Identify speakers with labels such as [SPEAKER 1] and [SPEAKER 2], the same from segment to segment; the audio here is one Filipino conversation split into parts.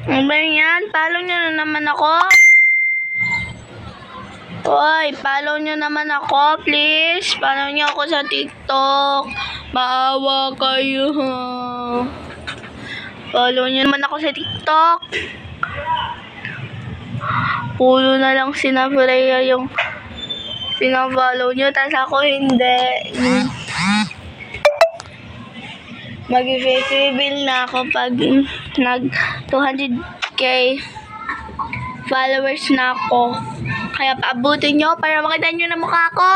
[SPEAKER 1] Ano ba yan? Follow nyo na naman ako. Hoy, follow nyo naman ako, please. Follow nyo ako sa TikTok. Maawa kayo, ha. Follow nyo naman ako sa TikTok. Pulo na lang sina Freya yung pinafollow nyo, tas ako hindi. Mag-face reveal na ako pag nag 200k followers na ako. Kaya paabutin nyo para makita nyo na mukha ko.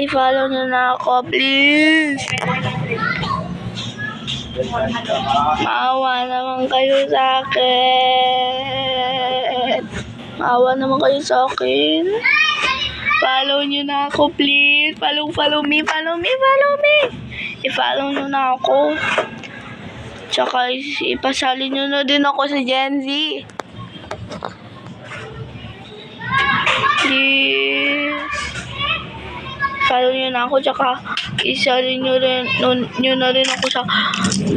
[SPEAKER 1] I-follow nyo na ako, please. Maawa naman kayo sa akin. Maawa naman kayo sa akin. Follow nyo na ako, please. Follow me. I-follow nyo na ako. Tsaka ipasali nyo na din ako sa Gen Z. Please. Follow nyo na ako, tsaka isali nyo na rin ako sa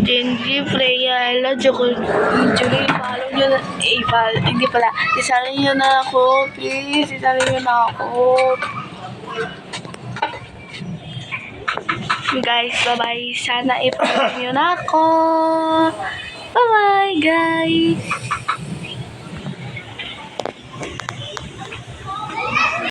[SPEAKER 1] Gen Z, Freya, Ella, Julie, follow nyo na, hindi pala, isali nyo na ako, please, isali nyo na ako. Guys, bye-bye, sana i-follow nyo na ako. Bye-bye, guys.